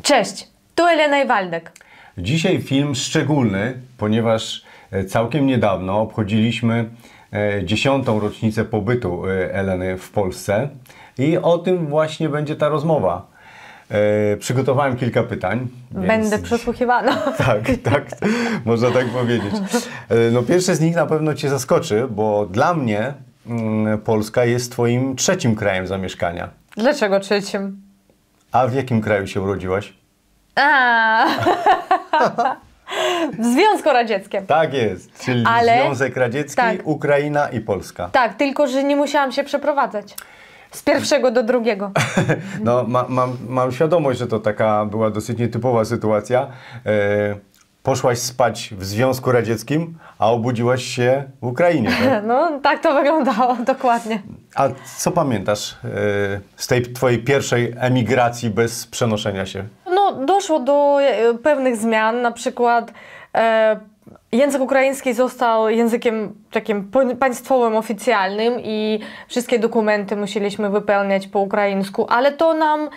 Cześć, tu Elena i Waldek. Dzisiaj film szczególny, ponieważ całkiem niedawno obchodziliśmy 10. rocznicę pobytu Eleny w Polsce i o tym właśnie będzie ta rozmowa. Przygotowałem kilka pytań. Będę więc... przesłuchiwana. Tak, można tak powiedzieć. No, pierwsze z nich na pewno Cię zaskoczy, bo dla mnie Polska jest Twoim trzecim krajem zamieszkania. Dlaczego trzecim? A w jakim kraju się urodziłaś? W Związku Radzieckim. Tak jest, czyli Związek Radziecki, tak. Ukraina i Polska. Tak, tylko że nie musiałam się przeprowadzać. Z pierwszego do drugiego. No, mam świadomość, że to taka była dosyć nietypowa sytuacja. Poszłaś spać w Związku Radzieckim, a obudziłaś się w Ukrainie. Tak? No, tak to wyglądało, dokładnie. A co pamiętasz z tej twojej pierwszej emigracji bez przenoszenia się? No, doszło do pewnych zmian, na przykład język ukraiński został językiem takim państwowym, oficjalnym i wszystkie dokumenty musieliśmy wypełniać po ukraińsku, ale to nam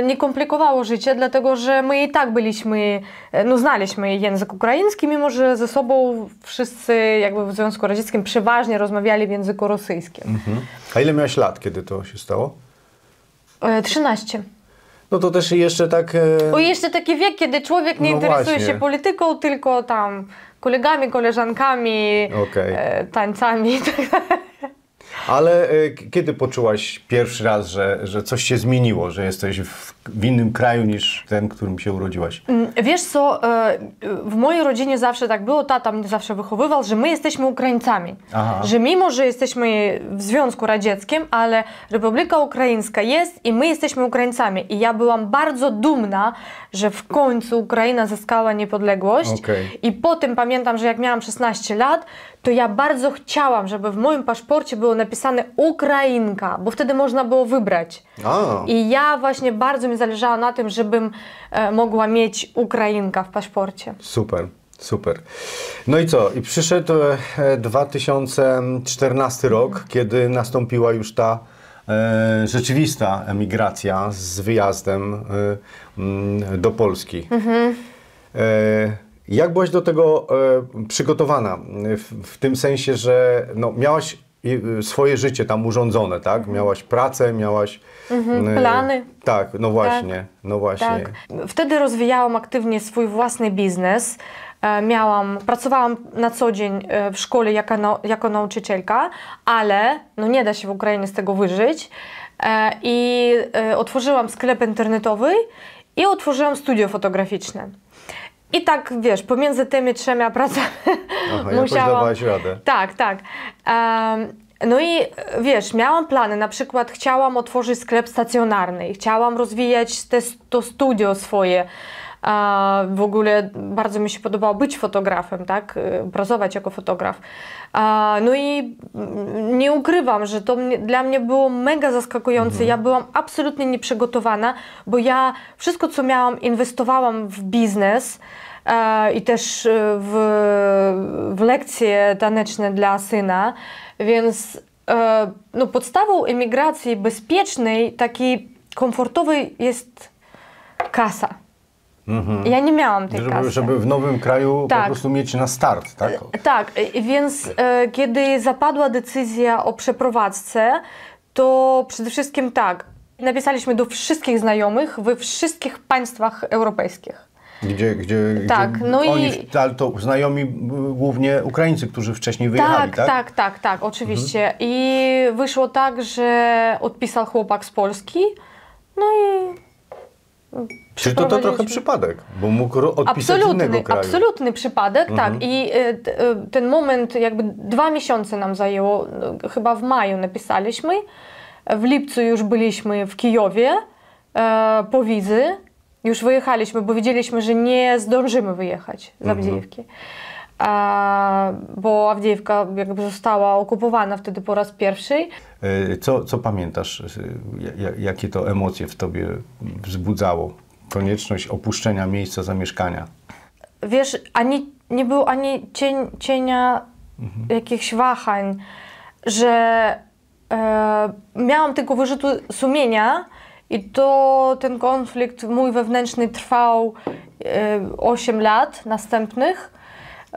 nie komplikowało życie, dlatego że my i tak byliśmy, no znaliśmy język ukraiński, mimo że ze sobą wszyscy jakby w Związku Radzieckim przeważnie rozmawiali w języku rosyjskim. Mhm. A ile miałaś lat, kiedy to się stało? 13. No to też jeszcze tak... O, jeszcze taki wiek, kiedy człowiek nie interesuje się polityką, tylko tam kolegami, koleżankami, tańcami. Ale kiedy poczułaś pierwszy raz, że coś się zmieniło, że jesteś w innym kraju niż ten, w którym się urodziłaś? Wiesz co, w mojej rodzinie zawsze tak było, tata mnie zawsze wychowywał, że my jesteśmy Ukraińcami. Aha. Że mimo, że jesteśmy w Związku Radzieckim, ale Republika Ukraińska jest i my jesteśmy Ukraińcami. I ja byłam bardzo dumna, że w końcu Ukraina zyskała niepodległość. I potem pamiętam, że jak miałam 16 lat, to ja bardzo chciałam, żeby w moim paszporcie było napisane Ukrainka, bo wtedy można było wybrać. I ja właśnie bardzo mi zależało na tym, żebym mogła mieć Ukrainka w paszporcie. Super, super. No i co? I przyszedł 2014 rok, kiedy nastąpiła już ta rzeczywista emigracja z wyjazdem do Polski. Jak byłaś do tego przygotowana? W tym sensie, że no, miałaś swoje życie tam urządzone, tak? Miałaś pracę, miałaś... plany. Tak, no właśnie, tak. No właśnie. Tak. Wtedy rozwijałam aktywnie swój własny biznes. Pracowałam na co dzień w szkole jako nauczycielka, ale no nie da się w Ukrainie z tego wyżyć. I otworzyłam sklep internetowy i otworzyłam studio fotograficzne. I tak, wiesz, pomiędzy tymi trzema pracami musiałam... dawałaś radę. Tak, tak. No i wiesz, miałam plany, na przykład chciałam otworzyć sklep stacjonarny, chciałam rozwijać to studio swoje. W ogóle bardzo mi się podobało być fotografem, tak? Pracować jako fotograf. No i nie ukrywam, że to dla mnie było mega zaskakujące. Ja byłam absolutnie nieprzygotowana, bo ja wszystko, co miałam, inwestowałam w biznes i też w lekcje taneczne dla syna, więc no, podstawą emigracji bezpiecznej, takiej komfortowej jest kasa. Ja nie miałam tej kasy. Żeby w nowym kraju po prostu mieć na start, tak? Tak, więc kiedy zapadła decyzja o przeprowadzce, to przede wszystkim tak, napisaliśmy do wszystkich znajomych we wszystkich państwach europejskich. Tak, no ale to znajomi głównie Ukraińcy, którzy wcześniej wyjechali, tak? Tak, oczywiście. I wyszło tak, że odpisał chłopak z Polski, no i... Czyli to trochę przypadek, bo mógł odpisać z innego kraju. Absolutny przypadek, tak. I ten moment jakby 2 miesiące nam zajęło, chyba w maju napisaliśmy, w lipcu już byliśmy w Kijowie po wizy, już wyjechaliśmy, bo wiedzieliśmy, że nie zdążymy wyjechać z Awdijiwki. Bo Awdijivka jakby została okupowana wtedy po raz pierwszy. Co pamiętasz? Jakie to emocje w tobie wzbudzało? Konieczność opuszczenia miejsca zamieszkania. Wiesz, nie było ani cienia jakichś wahań, że miałam tylko wyrzutu sumienia i to ten konflikt mój wewnętrzny trwał 8 lat następnych,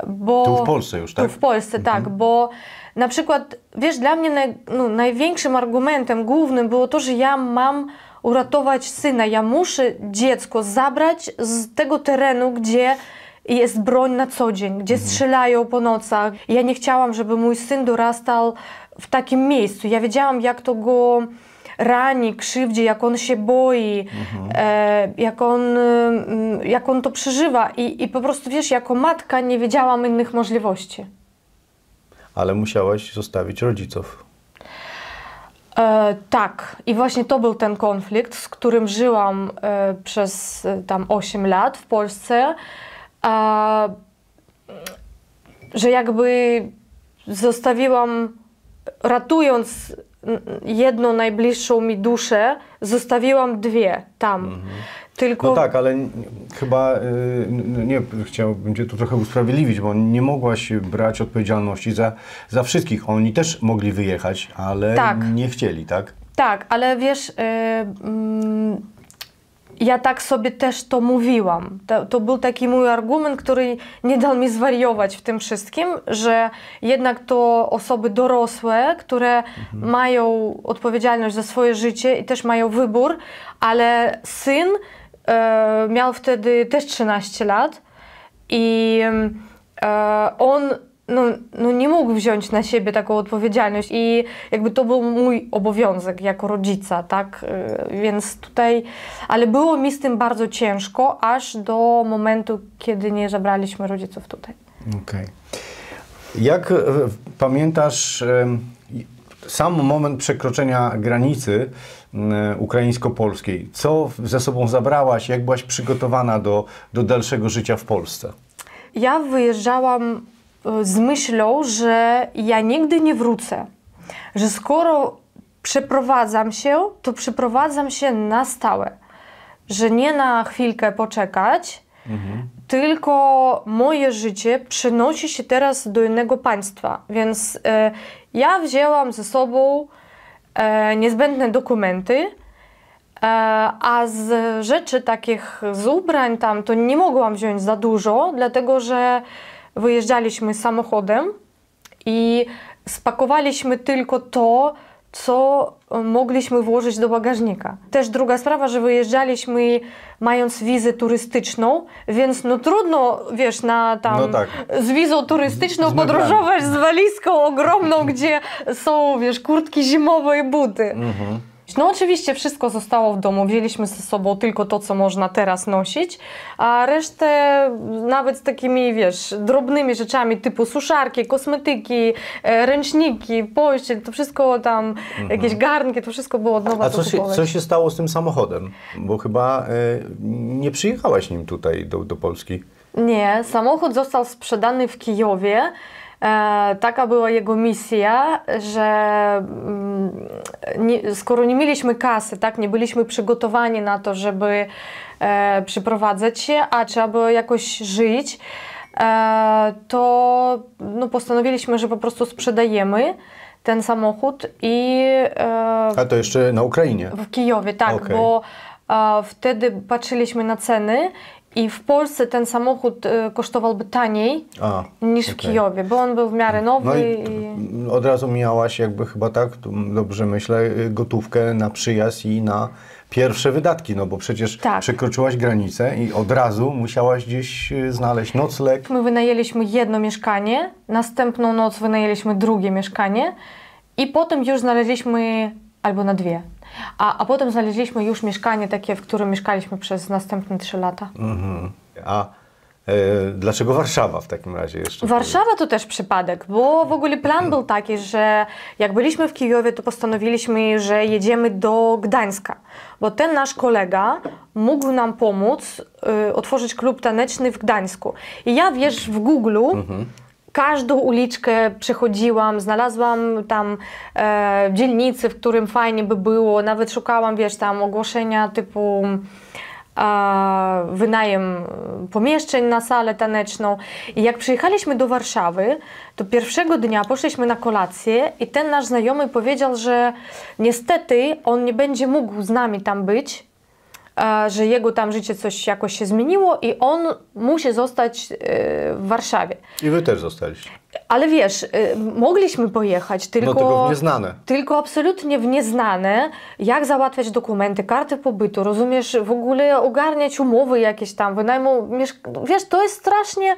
bo... Tu w Polsce już, tak? Tu w Polsce, tak, bo na przykład, wiesz, dla mnie największym argumentem głównym było to, że ja mam uratować syna, ja muszę dziecko zabrać z tego terenu, gdzie jest broń na co dzień, gdzie strzelają po nocach. Ja nie chciałam, żeby mój syn dorastał w takim miejscu. Ja wiedziałam, jak to go rani, krzywdzi, jak on się boi, jak on to przeżywa. I po prostu, wiesz, jako matka nie wiedziałam innych możliwości. Ale musiałaś zostawić rodziców. Tak. I właśnie to był ten konflikt, z którym żyłam przez tam 8 lat w Polsce. Że jakby zostawiłam, ratując jedną najbliższą mi duszę, zostawiłam dwie tam. Tylko... No tak, ale chyba nie chciałbym Cię tu trochę usprawiedliwić, bo nie mogłaś brać odpowiedzialności za wszystkich. Oni też mogli wyjechać, ale nie chcieli, tak? Tak, ale wiesz, ja tak sobie też to mówiłam. To był taki mój argument, który nie dał mi zwariować w tym wszystkim, że jednak to osoby dorosłe, które mają odpowiedzialność za swoje życie i też mają wybór, ale syn miał wtedy też 13 lat i on nie mógł wziąć na siebie taką odpowiedzialność i jakby to był mój obowiązek jako rodzica, tak? Więc tutaj, ale było mi z tym bardzo ciężko, aż do momentu, kiedy nie zabraliśmy rodziców tutaj. Okej. Jak pamiętasz sam moment przekroczenia granicy ukraińsko-polskiej? Co ze sobą zabrałaś? Jak byłaś przygotowana do dalszego życia w Polsce? Ja wyjeżdżałam z myślą, że ja nigdy nie wrócę. Że skoro przeprowadzam się, to przeprowadzam się na stałe. Że nie na chwilkę poczekać, tylko moje życie przenosi się teraz do innego państwa. Więc ja wzięłam ze sobą niezbędne dokumenty, a z rzeczy takich, z ubrań tam, to nie mogłam wziąć za dużo, dlatego że wyjeżdżaliśmy samochodem i spakowaliśmy tylko to, co mogliśmy włożyć do bagażnika. Też druga sprawa, że wyjeżdżaliśmy mając wizę turystyczną, więc no trudno, wiesz, z wizą turystyczną podróżować z walizką ogromną, gdzie są, wiesz, kurtki zimowe i buty. No oczywiście wszystko zostało w domu, wzięliśmy ze sobą tylko to, co można teraz nosić, a resztę nawet z takimi, wiesz, drobnymi rzeczami typu suszarki, kosmetyki, ręczniki, pościel, to wszystko tam, jakieś garnki, to wszystko było od nowa. A co się stało z tym samochodem? Bo chyba nie przyjechałaś nim tutaj do Polski. Nie, samochód został sprzedany w Kijowie. Taka była jego misja, że skoro nie mieliśmy kasy, tak, nie byliśmy przygotowani na to, żeby przyprowadzać się, a trzeba było jakoś żyć, to postanowiliśmy, że po prostu sprzedajemy ten samochód i... A to jeszcze na Ukrainie? W Kijowie, tak, bo wtedy patrzyliśmy na ceny i w Polsce ten samochód kosztowałby taniej niż w Kijowie, bo on był w miarę nowy. No i od razu miałaś jakby chyba tak, dobrze myślę, gotówkę na przyjazd i na pierwsze wydatki, no bo przecież przekroczyłaś granicę i od razu musiałaś gdzieś znaleźć nocleg. My wynajęliśmy jedno mieszkanie, następną noc wynajęliśmy drugie mieszkanie i potem już znaleźliśmy, albo na dwie. A potem znaleźliśmy już mieszkanie takie, w którym mieszkaliśmy przez następne 3 lata. A dlaczego Warszawa w takim razie jeszcze? Warszawa to też przypadek, bo w ogóle plan był taki, że jak byliśmy w Kijowie, to postanowiliśmy, że jedziemy do Gdańska, bo ten nasz kolega mógł nam pomóc otworzyć klub taneczny w Gdańsku. I ja, wiesz, w Google każdą uliczkę przechodziłam, znalazłam tam dzielnicy, w którym fajnie by było, nawet szukałam, wiesz, tam ogłoszenia typu wynajem pomieszczeń na salę taneczną. I jak przyjechaliśmy do Warszawy, to pierwszego dnia poszliśmy na kolację i ten nasz znajomy powiedział, że niestety on nie będzie mógł z nami tam być, że jego tam życie coś jakoś się zmieniło i on musi zostać w Warszawie. I wy też zostaliście. Ale wiesz, mogliśmy pojechać, tylko, no, tylko w nieznane. Tylko absolutnie w nieznane, jak załatwiać dokumenty, karty pobytu, rozumiesz, w ogóle ogarniać umowy jakieś tam, wynajmu, wiesz, to jest strasznie...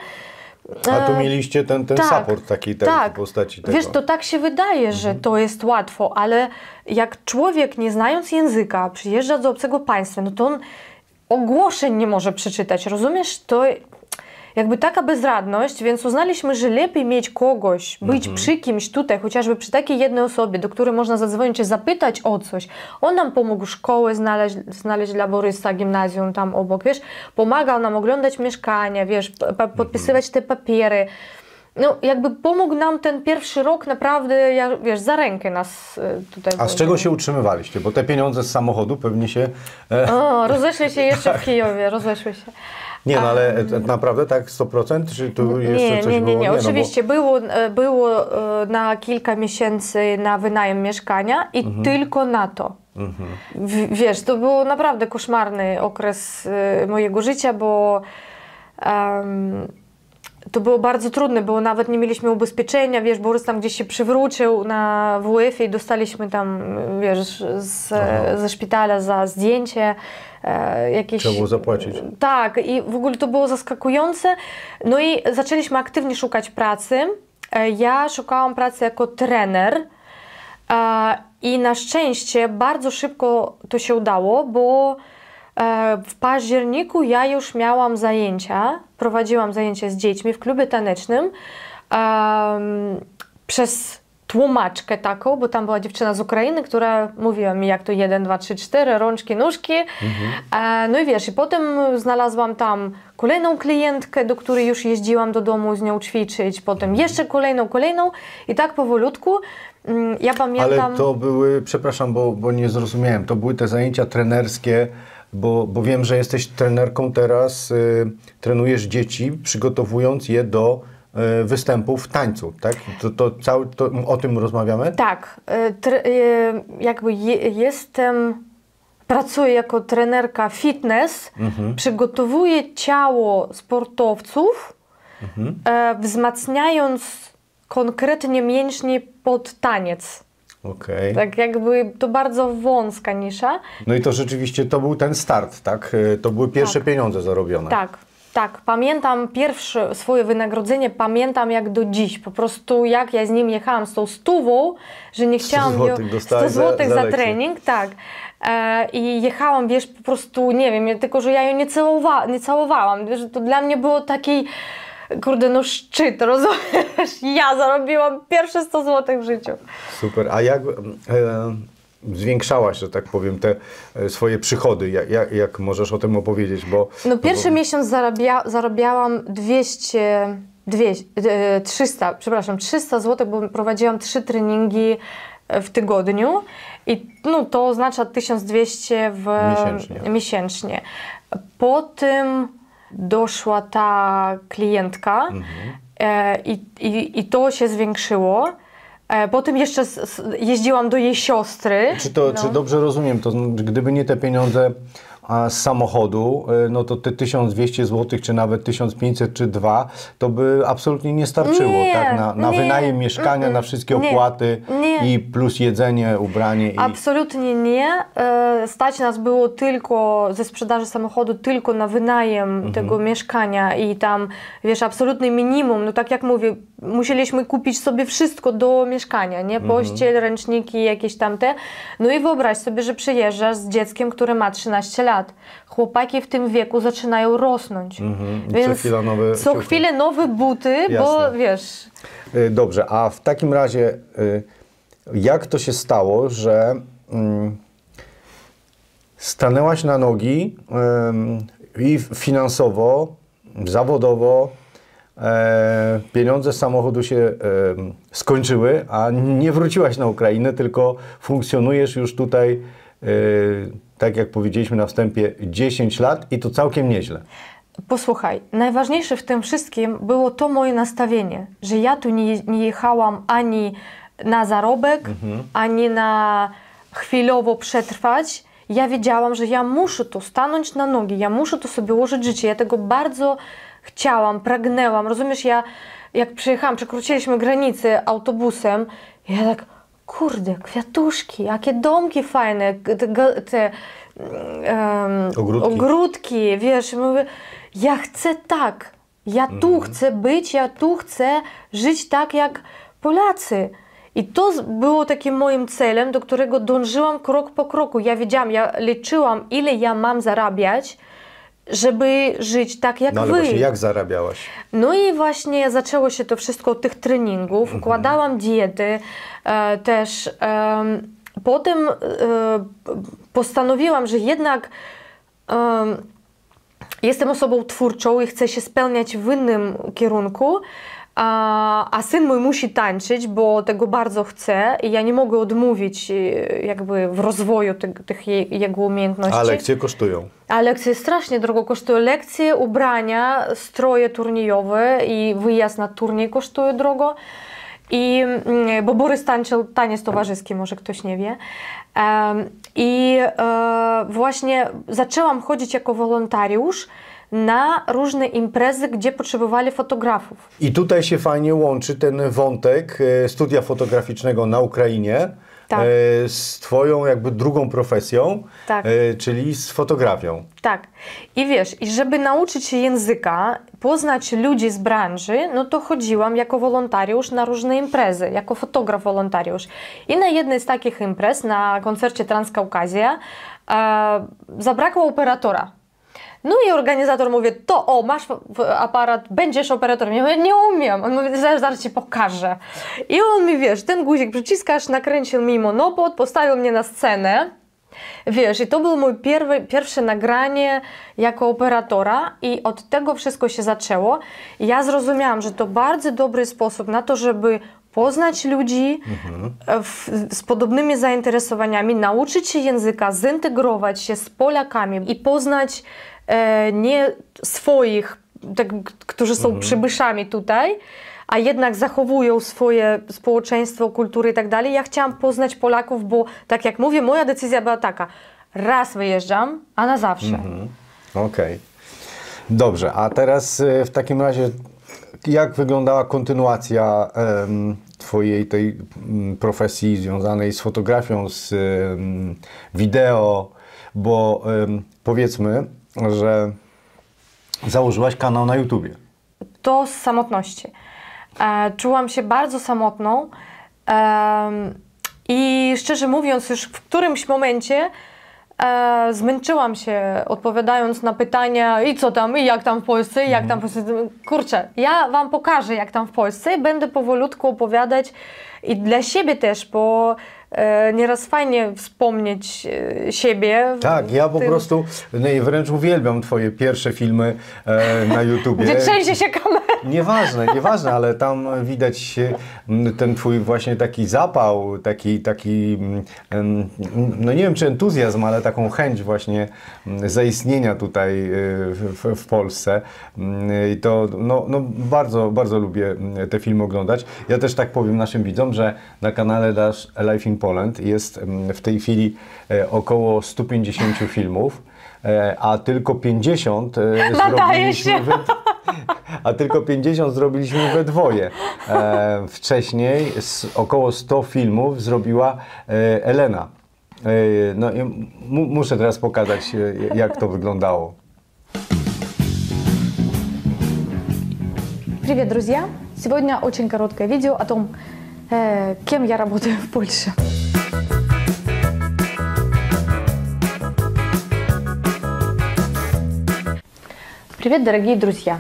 A tu mieliście ten tak, support taki w postaci tego. Wiesz, to tak się wydaje, że to jest łatwo, ale jak człowiek nie znając języka przyjeżdża do obcego państwa, no to on ogłoszeń nie może przeczytać, rozumiesz? To jakby taka bezradność, więc uznaliśmy, że lepiej mieć kogoś, być przy kimś tutaj, chociażby przy takiej jednej osobie, do której można zadzwonić czy zapytać o coś. On nam pomógł szkołę znaleźć dla Borysa, gimnazjum tam obok, wiesz, pomagał nam oglądać mieszkania, wiesz, podpisywać te papiery. No, jakby pomógł nam ten pierwszy rok naprawdę, wiesz, za rękę nas tutaj... A z czego się utrzymywaliście? Bo te pieniądze z samochodu pewnie się... O, rozeszły się jeszcze w Kijowie, rozeszły się. Nie, no ale naprawdę tak 100%? Czy tu jeszcze coś było? Nie. Oczywiście było na kilka miesięcy na wynajem mieszkania i tylko na to. Wiesz, to był naprawdę koszmarny okres mojego życia, bo to było bardzo trudne, bo nawet nie mieliśmy ubezpieczenia, wiesz, Borys tam gdzieś się przywrócił na WF-ie i dostaliśmy tam, wiesz, ze szpitala za zdjęcie jakieś... Trzeba było zapłacić. Tak, i w ogóle to było zaskakujące. No i zaczęliśmy aktywnie szukać pracy. Ja szukałam pracy jako trener i na szczęście bardzo szybko to się udało, bo w październiku ja już miałam zajęcia, prowadziłam zajęcia z dziećmi w klubie tanecznym przez tłumaczkę taką, bo tam była dziewczyna z Ukrainy, która mówiła mi jak to 1, 2, 3, 4, rączki, nóżki. No i wiesz, i potem znalazłam tam kolejną klientkę, do której już jeździłam do domu z nią ćwiczyć, potem jeszcze kolejną i tak powolutku. Ja pamiętam... Ale to były, przepraszam, bo nie zrozumiałem, to były te zajęcia trenerskie, bo wiem, że jesteś trenerką teraz, trenujesz dzieci, przygotowując je do występów w tańcu, tak? To o tym rozmawiamy? Tak, jakby pracuję jako trenerka fitness, przygotowuję ciało sportowców, wzmacniając konkretnie mięśnie pod taniec. Okay. Tak jakby to bardzo wąska nisza. No i to rzeczywiście to był ten start, tak? To były pierwsze pieniądze zarobione. Tak. Pamiętam pierwsze swoje wynagrodzenie, pamiętam jak do dziś. Po prostu jak ja z nim jechałam z tą stówą, że nie chciałam... 100 zł za trening, tak. I jechałam, wiesz, po prostu, nie wiem, tylko że ja ją nie całowałam. Wiesz, to dla mnie było taki... Kurde, no szczyt, rozumiesz? Ja zarobiłam pierwsze 100 zł w życiu. Super. A jak zwiększałaś, że tak powiem, te swoje przychody? Jak możesz o tym opowiedzieć? No pierwszy miesiąc zarabiałam 300 zł, bo prowadziłam 3 treningi w tygodniu i no, to oznacza 1200 miesięcznie. Potem doszła ta klientka i to się zwiększyło. Potem jeszcze jeździłam do jej siostry. Czy dobrze rozumiem, to gdyby nie te pieniądze z samochodu, no to te 1200 zł, czy nawet 1500 czy 2, to by absolutnie nie starczyło, tak? Na wynajem mieszkania, na wszystkie opłaty i plus jedzenie, ubranie. Absolutnie nie. Stać nas było tylko ze sprzedaży samochodu, tylko na wynajem tego mieszkania i tam, wiesz, absolutny minimum, no tak jak mówię, musieliśmy kupić sobie wszystko do mieszkania, nie? Pościel, ręczniki, jakieś tamte. No i wyobraź sobie, że przyjeżdżasz z dzieckiem, które ma 13 lat. Chłopaki w tym wieku zaczynają rosnąć. Więc co chwilę nowe buty, jasne. Bo wiesz... Dobrze, a w takim razie jak to się stało, że stanęłaś na nogi i finansowo, zawodowo, pieniądze z samochodu się skończyły, a nie wróciłaś na Ukrainę, tylko funkcjonujesz już tutaj tak jak powiedzieliśmy na wstępie, 10 lat i to całkiem nieźle. Posłuchaj, najważniejsze w tym wszystkim było to moje nastawienie, że ja tu nie jechałam ani na zarobek, ani na chwilowo przetrwać. Ja wiedziałam, że ja muszę tu stanąć na nogi, ja muszę tu sobie ułożyć życie. Ja tego bardzo chciałam, pragnęłam. Rozumiesz, ja jak przyjechałam, przekroczyliśmy granicę autobusem, ja tak, kurde, kwiatuszki, jakie domki fajne, te ogródki, wiesz, mówię, ja chcę tak, ja tu chcę być, ja tu chcę żyć tak jak Polacy. I to było takim moim celem, do którego dążyłam krok po kroku. Ja wiedziałam, ja liczyłam, ile ja mam zarabiać, żeby żyć tak jak wy. Ale właśnie jak zarabiałaś? No i właśnie zaczęło się to wszystko od tych treningów. Układałam diety też. Potem postanowiłam, że jednak jestem osobą twórczą i chcę się spełniać w innym kierunku. A syn mój musi tańczyć, bo tego bardzo chce i ja nie mogę odmówić jakby w rozwoju tych jego umiejętności. A lekcje kosztują? A lekcje strasznie drogo kosztują. Lekcje, ubrania, stroje turniejowe i wyjazd na turniej kosztuje drogo. Bo Borys tańczył taniec towarzyski, może ktoś nie wie. Właśnie zaczęłam chodzić jako wolontariusz na różne imprezy, gdzie potrzebowali fotografów. I tutaj się fajnie łączy ten wątek studia fotograficznego na Ukrainie z twoją jakby drugą profesją, czyli z fotografią. Tak. I wiesz, i żeby nauczyć się języka, poznać ludzi z branży, no to chodziłam jako wolontariusz na różne imprezy, jako fotograf wolontariusz. I na jednej z takich imprez, na koncercie Transkaukazja, zabrakło operatora. No i organizator mówi, to masz aparat, będziesz operatorem. Ja mówię, nie umiem. On mówi, zaraz ci pokażę. I on mi, wiesz, ten guzik przyciskasz, nakręcił mi monopod, postawił mnie na scenę. Wiesz, i to było moje pierwsze nagranie jako operatora i od tego wszystko się zaczęło. I ja zrozumiałam, że to bardzo dobry sposób na to, żeby poznać ludzi z podobnymi zainteresowaniami, nauczyć się języka, zintegrować się z Polakami i poznać nie swoich, którzy są przybyszami tutaj, a jednak zachowują swoje społeczeństwo, kulturę i tak dalej. Ja chciałam poznać Polaków, bo tak jak mówię, moja decyzja była taka, raz wyjeżdżam, a na zawsze. Okej. Dobrze, a teraz w takim razie jak wyglądała kontynuacja twojej tej profesji związanej z fotografią, z wideo, bo powiedzmy, że założyłaś kanał na YouTubie. To z samotności. Czułam się bardzo samotną i szczerze mówiąc już w którymś momencie zmęczyłam się odpowiadając na pytania i co tam, i jak tam w Polsce, i jak tam w Polsce. Kurczę, ja wam pokażę jak tam w Polsce i będę powolutku opowiadać i dla siebie też, bo nieraz fajnie wspomnieć siebie. Tak, ja po prostu wręcz uwielbiam twoje pierwsze filmy na YouTubie. Gdzie trzęsie się kamera. Nieważne, ale tam widać ten twój właśnie taki zapał, taki no nie wiem czy entuzjazm, ale taką chęć właśnie zaistnienia tutaj w Polsce. I to no bardzo, bardzo lubię te filmy oglądać. Ja też tak powiem naszym widzom, że na kanale Dash Life in Poland jest w tej chwili około 150 filmów, a tylko 50 zrobiliśmy we dwoje. Wcześniej około 100 filmów zrobiła Elena. No, muszę teraz pokazać, jak to wyglądało. Привет, друзья! Сегодня очень короткое видео о том, кем я работаю в Польше. Привет, дорогие друзья!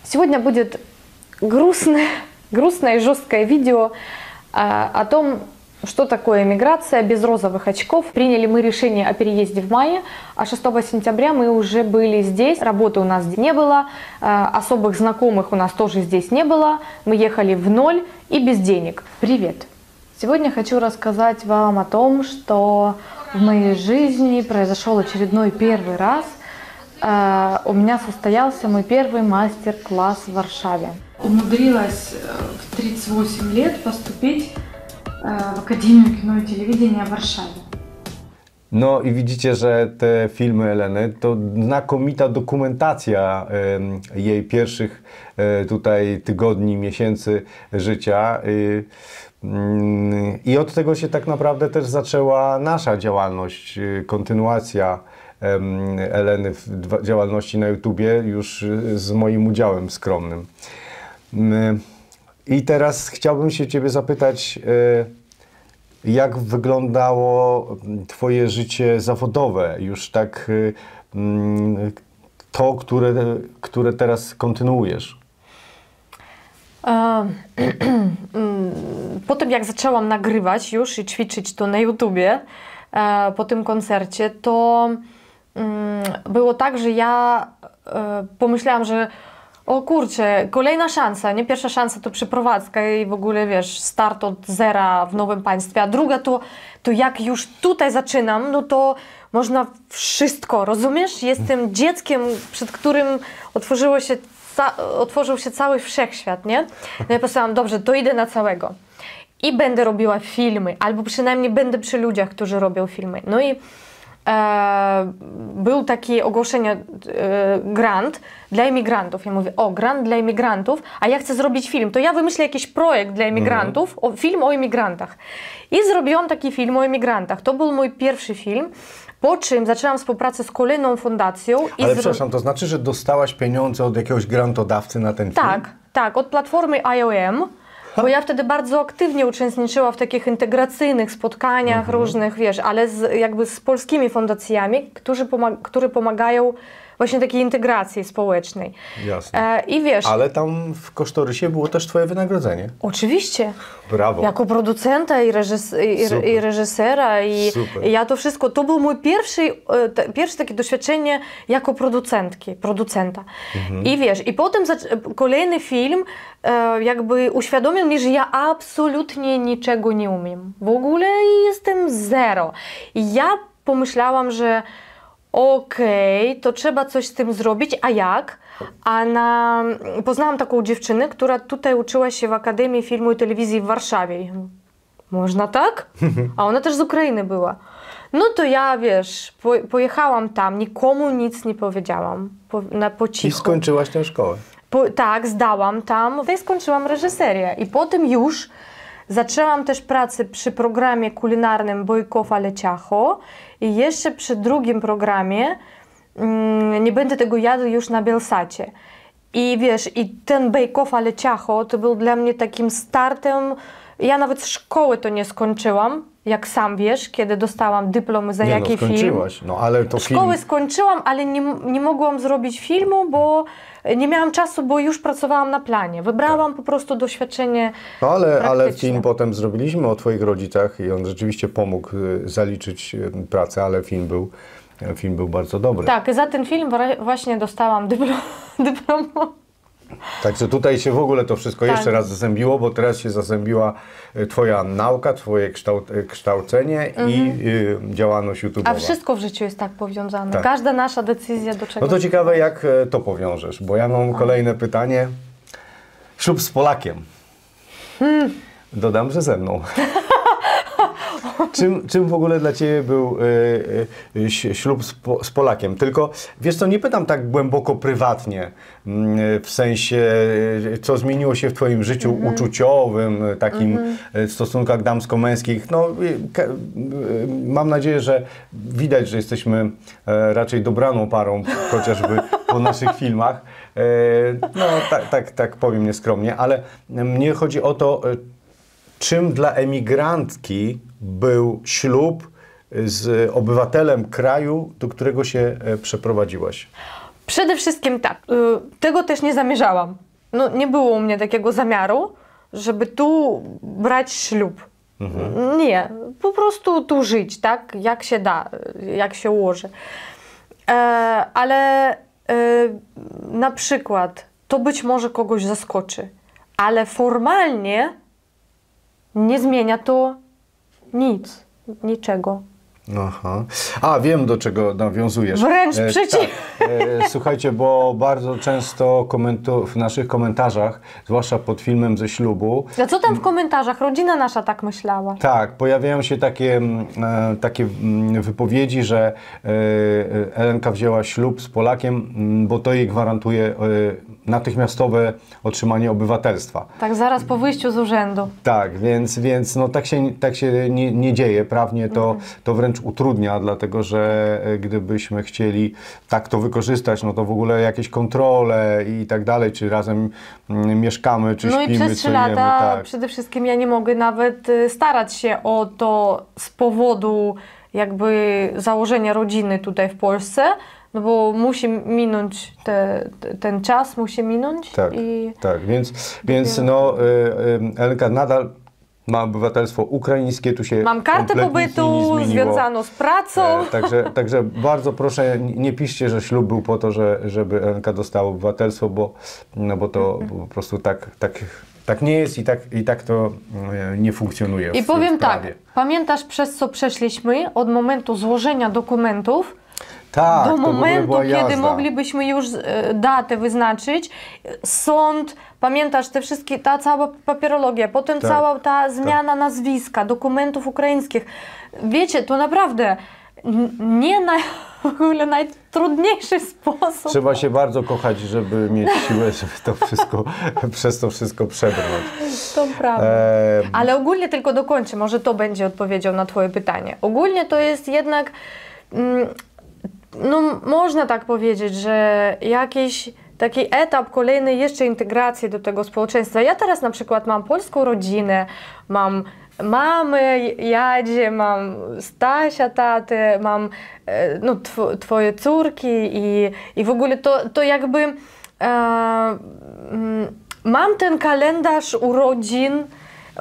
Сегодня будет грустное и жесткое видео о том, что такое эмиграция без розовых очков. Приняли мы решение о переезде в мае, а 6 сентября мы уже были здесь. Работы у нас не было, особых знакомых у нас тоже здесь не было. Мы ехали в ноль и без денег. Привет! Сегодня хочу рассказать вам о том, что в моей жизни произошел очередной первый раз. У меня состоялся мой первый мастер-класс в Варшаве. Умудрилась в 38 лет поступить w Akademię Kino i Telewizji w Warszawie. No i widzicie, że te filmy Eleny to znakomita dokumentacja jej pierwszych tutaj tygodni, miesięcy życia. I od tego się tak naprawdę też zaczęła nasza działalność, kontynuacja Eleny w działalności na YouTubie, już z moim udziałem skromnym. I teraz chciałbym się Ciebie zapytać, jak wyglądało Twoje życie zawodowe, już tak to, które teraz kontynuujesz? Po tym jak zaczęłam nagrywać już i ćwiczyć to na YouTubie po tym koncercie, to było tak, że ja pomyślałam, że o kurczę, kolejna szansa, nie? Pierwsza szansa to przeprowadzka i w ogóle, wiesz, start od zera w nowym państwie, a druga to jak już tutaj zaczynam, no to można wszystko, rozumiesz? Jestem dzieckiem, przed którym otworzył się cały wszechświat, nie? No ja powiedziałam, dobrze, to idę na całego i będę robiła filmy, albo przynajmniej będę przy ludziach, którzy robią filmy. No i był takie ogłoszenie, grant dla emigrantów. Ja mówię, o, grant dla emigrantów, a ja chcę zrobić film. To ja wymyślę jakiś projekt dla emigrantów, film o emigrantach. I zrobiłam taki film o emigrantach. To był mój pierwszy film, po czym zaczęłam współpracę z kolejną fundacją. Ale przepraszam, to znaczy, że dostałaś pieniądze od jakiegoś grantodawcy na ten film? Tak, od platformy IOM. Bo ja wtedy bardzo aktywnie uczestniczyłam w takich integracyjnych spotkaniach różnych, wiesz, ale jakby z polskimi fundacjami, które pomagają właśnie takiej integracji społecznej. Jasne. I wiesz... Ale tam w kosztorysie było też Twoje wynagrodzenie. Oczywiście. Brawo. Jako producenta i reżysera i ja to wszystko, to był mój pierwsze takie doświadczenie jako producenta. I wiesz, i potem kolejny film jakby uświadomił mi, że ja absolutnie niczego nie umiem. W ogóle jestem zero. I ja pomyślałam, że okej, to trzeba coś z tym zrobić, a jak? Poznałam taką dziewczynę, która tutaj uczyła się w Akademii Filmu i Telewizji w Warszawie. Można tak? A ona też z Ukrainy była. No to ja, wiesz, pojechałam tam, nikomu nic nie powiedziałam, po cichu. I skończyłaś tę szkołę? Tak, zdałam tam i skończyłam reżyserię. I potem już zaczęłam też pracę przy programie kulinarnym Bojkow ale ciacho i jeszcze przy drugim programie nie będę tego jadł już na Bielsacie. I wiesz, i ten Bojkow ale ciacho to był dla mnie takim startem. Ja nawet szkoły to nie skończyłam, jak sam wiesz, kiedy dostałam dyplom za jaki film. Skończyłaś, no ale to Szkoły skończyłam, ale nie mogłam zrobić filmu, bo nie miałam czasu, bo już pracowałam na planie. Wybrałam po prostu doświadczenie ale film potem zrobiliśmy o Twoich rodzicach i on rzeczywiście pomógł zaliczyć pracę, ale film był bardzo dobry. Tak, i za ten film właśnie dostałam dyplom. Także tutaj się w ogóle to wszystko jeszcze raz zazębiło, bo teraz się zazębiła Twoja nauka, Twoje kształcenie i działalność YouTube'owa. A wszystko w życiu jest tak powiązane. Tak. Każda nasza decyzja do czegoś. No to ciekawe, jak to powiążesz, bo ja mam kolejne pytanie. Ślub z Polakiem. Dodam, że ze mną. Czym w ogóle dla Ciebie był ślub z Polakiem? Tylko, wiesz co, nie pytam tak głęboko prywatnie, w sensie, co zmieniło się w Twoim życiu uczuciowym, takim stosunkach damsko-męskich. No, mam nadzieję, że widać, że jesteśmy raczej dobraną parą, chociażby po naszych filmach. No, tak powiem nieskromnie, ale mnie chodzi o to, czym dla emigrantki był ślub z obywatelem kraju, do którego się przeprowadziłaś? Przede wszystkim tak. Tego też nie zamierzałam. No, nie było u mnie takiego zamiaru, żeby tu brać ślub. Nie. Po prostu tu żyć, tak? Jak się da, jak się ułoży. Ale na przykład to być może kogoś zaskoczy, ale formalnie nie zmienia to nic, niczego. Aha. A, wiem, do czego nawiązujesz. Wręcz przeciwnie. Tak. Słuchajcie, bo bardzo często w naszych komentarzach, zwłaszcza pod filmem ze ślubu... A co tam w komentarzach? Rodzina nasza tak myślała. Tak, pojawiają się takie wypowiedzi, że Elenka wzięła ślub z Polakiem, bo to jej gwarantuje natychmiastowe otrzymanie obywatelstwa. Tak, zaraz po wyjściu z urzędu. Tak, więc no, tak się nie dzieje. Prawnie to wręcz utrudnia, dlatego że gdybyśmy chcieli tak to wykorzystać, no to w ogóle jakieś kontrole i tak dalej, czy razem mieszkamy, czy śpimy, No i przez 3 co jemy, lata tak. przede wszystkim ja nie mogę nawet starać się o to z powodu jakby założenia rodziny tutaj w Polsce, no bo musi minąć ten czas, musi minąć. Tak, tak, więc no, Elenka nadal ma obywatelstwo ukraińskie, tu się mam kartę pobytu związaną z pracą. Także bardzo proszę, nie piszcie, że ślub był po to, żeby Elenka dostała obywatelstwo, bo to po prostu tak nie jest i tak to nie funkcjonuje. I powiem tak, pamiętasz, przez co przeszliśmy od momentu złążenia dokumentów do momentu, kiedy moglibyśmy już datę wyznaczyć, sąd, pamiętasz ta cała papierologia, potem cała ta zmiana nazwiska, dokumentów ukraińskich. Wiecie, to naprawdę nie w ogóle najtrudniejszy sposób. Trzeba się bardzo kochać, żeby mieć siłę, żeby to wszystko, przez to wszystko przebrnąć. To prawda. Ale ogólnie tylko dokończę, może to będzie odpowiedzią na twoje pytanie. Ogólnie to jest jednak... no można tak powiedzieć, że jakiś taki etap kolejny jeszcze integracji do tego społeczeństwa. Ja teraz na przykład mam polską rodzinę, mam mamę, jadzie, mam Stasia, tatę, mam no, twoje córki i w ogóle to jakby mam ten kalendarz urodzin,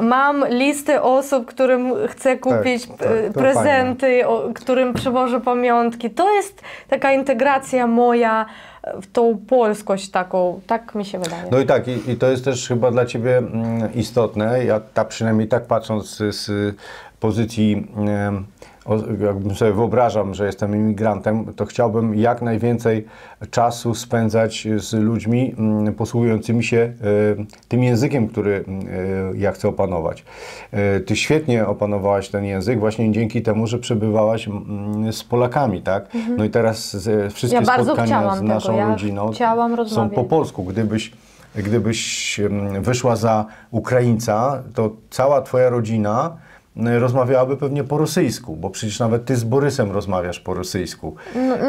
mam listę osób, którym chcę kupić prezenty, którym przywożę pamiątki. To jest taka integracja moja w tą polskość taką, tak mi się wydaje. No i tak, i to jest też chyba dla Ciebie istotne. Ja przynajmniej tak patrząc z pozycji, jakbym sobie wyobrażam, że jestem imigrantem, to chciałbym jak najwięcej czasu spędzać z ludźmi posługującymi się tym językiem, który ja chcę opanować. Ty świetnie opanowałaś ten język właśnie dzięki temu, że przebywałaś z Polakami, tak? No i teraz wszystkie spotkania z naszą rodziną są po polsku. Gdybyś wyszła za Ukraińca, to cała twoja rodzina rozmawiałaby pewnie po rosyjsku, bo przecież nawet ty z Borysem rozmawiasz po rosyjsku.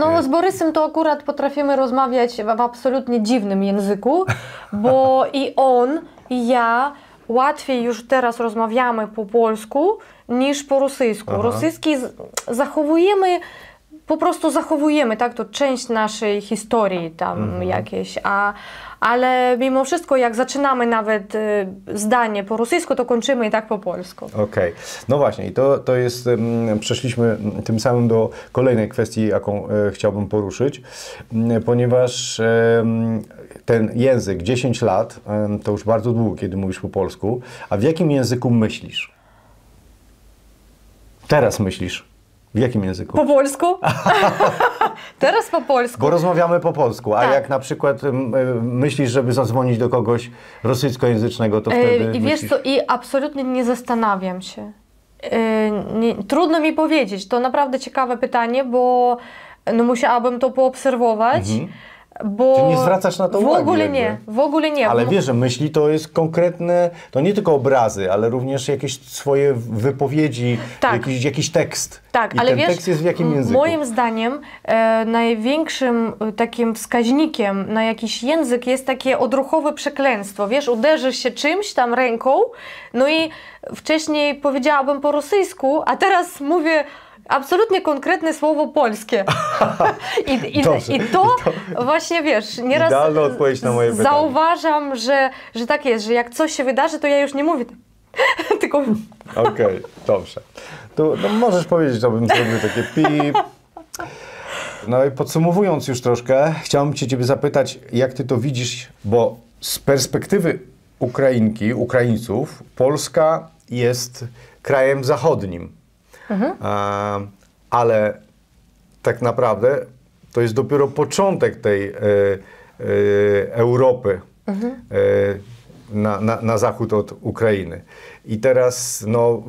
No z Borysem to akurat potrafimy rozmawiać w absolutnie dziwnym języku, bo i on, i ja łatwiej już teraz rozmawiamy po polsku niż po rosyjsku. Aha. Rosyjski po prostu zachowujemy, tak, to część naszej historii tam jakieś, ale mimo wszystko jak zaczynamy nawet zdanie po rosyjsku, to kończymy i tak po polsku. Okej. No właśnie i to jest, przeszliśmy tym samym do kolejnej kwestii, jaką chciałbym poruszyć, ponieważ ten język, 10 lat, to już bardzo długo, kiedy mówisz po polsku, a w jakim języku myślisz? Teraz myślisz. W jakim języku? Po polsku. Teraz po polsku. Bo rozmawiamy po polsku, a jak na przykład myślisz, żeby zadzwonić do kogoś rosyjskojęzycznego, to wtedy I wiesz co, i absolutnie nie zastanawiam się. Trudno mi powiedzieć, to naprawdę ciekawe pytanie, bo no, musiałabym to poobserwować. Bo ty nie zwracasz na to uwagi? W ogóle nie. Ale wiesz, że myśli to jest konkretne, to nie tylko obrazy, ale również jakieś swoje wypowiedzi, jakiś tekst. Tak, i ale ten wiesz, tekst jest w jakim języku? Moim zdaniem największym takim wskaźnikiem na jakiś język jest takie odruchowe przekleństwo. Wiesz, uderzysz się czymś tam ręką, no i wcześniej powiedziałabym po rosyjsku, a teraz mówię absolutnie konkretne słowo polskie. I to właśnie, wiesz, nieraz odpowiedź na moje zauważam, że tak jest, że jak coś się wydarzy, to ja już nie mówię. Tylko... Okej, dobrze. To no, możesz powiedzieć, żebym zrobił takie pip. No i podsumowując już troszkę, chciałbym Ciebie zapytać, jak Ty to widzisz, bo z perspektywy Ukraińców, Polska jest krajem zachodnim, ale tak naprawdę to jest dopiero początek tej Europy na zachód od Ukrainy. I teraz no,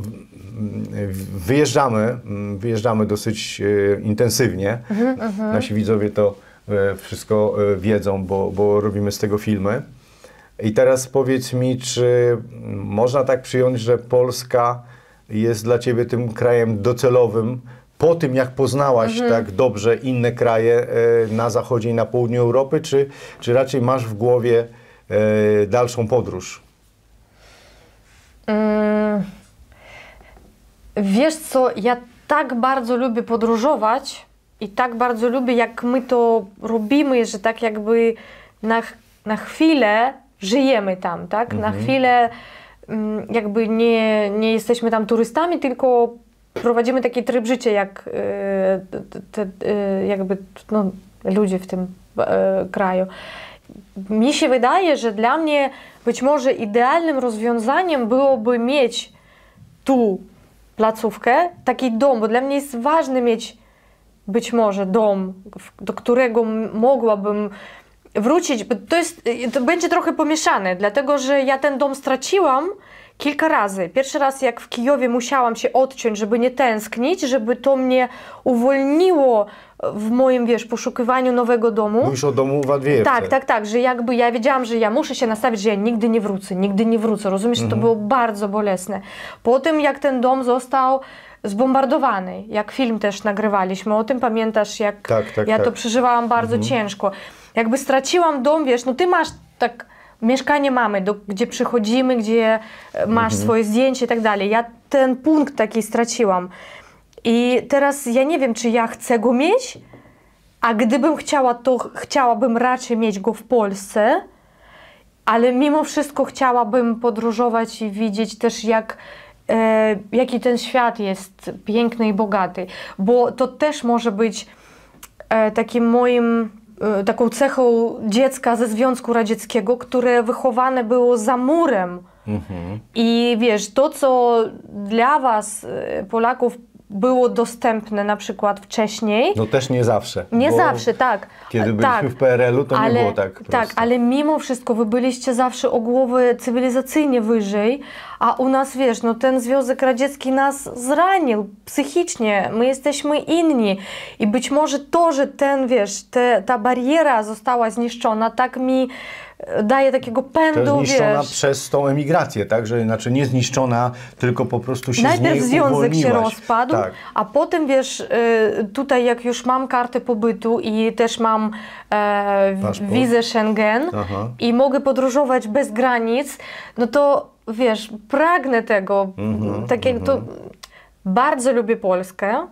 wyjeżdżamy dosyć intensywnie. Nasi widzowie to wszystko wiedzą, bo robimy z tego filmy. I teraz powiedz mi, czy można tak przyjąć, że Polska jest dla Ciebie tym krajem docelowym, po tym jak poznałaś tak dobrze inne kraje na zachodzie i na południu Europy, czy raczej masz w głowie dalszą podróż? Wiesz co, ja tak bardzo lubię podróżować i tak bardzo lubię, jak my to robimy, że tak jakby na chwilę żyjemy tam, tak? Na chwilę jakby nie jesteśmy tam turystami, tylko prowadzimy taki tryb życia, jak jakby no, ludzie w tym kraju. Mi się wydaje, że dla mnie być może idealnym rozwiązaniem byłoby mieć tu placówkę, taki dom, bo dla mnie jest ważne mieć być może dom, do którego mogłabym wrócić. To będzie trochę pomieszane, dlatego że ja ten dom straciłam kilka razy. Pierwszy raz jak w Kijowie musiałam się odciąć, żeby nie tęsknić, żeby to mnie uwolniło w moim, wiesz, poszukiwaniu nowego domu. Mówisz o domu w Adwiejewce. Tak, że jakby ja wiedziałam, że ja muszę się nastawić, że ja nigdy nie wrócę. Rozumiesz, to było bardzo bolesne. Po tym jak ten dom został zbombardowany, jak film też nagrywaliśmy, o tym pamiętasz, jak ja to przeżywałam bardzo ciężko. Jakby straciłam dom, wiesz, no ty masz tak mieszkanie mamy, gdzie przychodzimy, gdzie masz swoje zdjęcie i tak dalej. Ja ten punkt taki straciłam. I teraz ja nie wiem, czy ja chcę go mieć, a gdybym chciała, to chciałabym raczej mieć go w Polsce, ale mimo wszystko chciałabym podróżować i widzieć też, jaki ten świat jest piękny i bogaty. Bo to też może być taką cechą dziecka ze Związku Radzieckiego, które wychowane było za murem. I wiesz, to co dla was, Polaków, było dostępne na przykład wcześniej. No też nie zawsze. Nie zawsze, tak. Kiedy byliśmy w PRL-u, to nie było tak prosto. Tak, ale mimo wszystko wy byliście zawsze o głowę cywilizacyjnie wyżej, a u nas, wiesz, no ten Związek Radziecki nas zranił psychicznie, my jesteśmy inni i być może to, że ta bariera została zniszczona, tak mi daje takiego pędu, to jest zniszczona wiesz. przez tą emigrację, tak? Że znaczy nie zniszczona, tylko po prostu się najpierw z niej związek uwolniłaś. się rozpadł, tak. A potem, wiesz, tutaj jak już mam kartę pobytu i też mam wizę Schengen i mogę podróżować bez granic, no to wiesz, pragnę tego. Tak jak to bardzo lubię Polskę.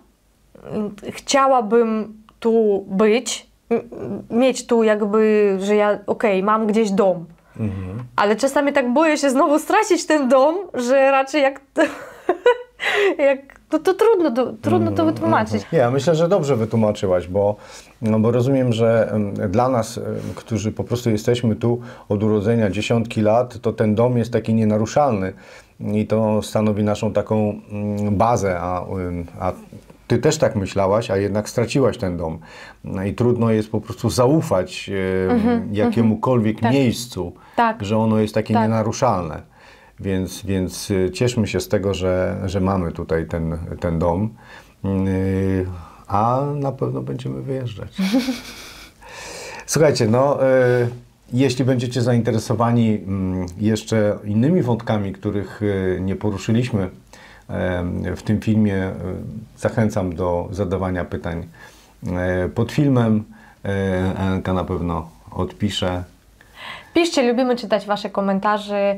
Chciałabym tu być, mieć tu jakby, że ja mam gdzieś dom. Ale czasami tak boję się znowu stracić ten dom, że raczej no to trudno to wytłumaczyć. Ja myślę, że dobrze wytłumaczyłaś, bo rozumiem, że dla nas, którzy po prostu jesteśmy tu od urodzenia dziesiątki lat, to ten dom jest taki nienaruszalny i to stanowi naszą taką bazę, a ty też tak myślałaś, a jednak straciłaś ten dom. No i trudno jest po prostu zaufać jakiemukolwiek miejscu, że ono jest takie nienaruszalne. Więc cieszmy się z tego, że mamy tutaj ten dom, a na pewno będziemy wyjeżdżać. Słuchajcie, jeśli będziecie zainteresowani jeszcze innymi wątkami, których nie poruszyliśmy w tym filmie, zachęcam do zadawania pytań pod filmem. Elenka na pewno odpisze. Piszcie, lubimy czytać wasze komentarze.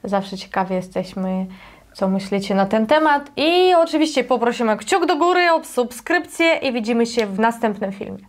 Zawsze ciekawi jesteśmy, co myślicie na ten temat. I oczywiście poprosimy o kciuk do góry, o subskrypcję i widzimy się w następnym filmie.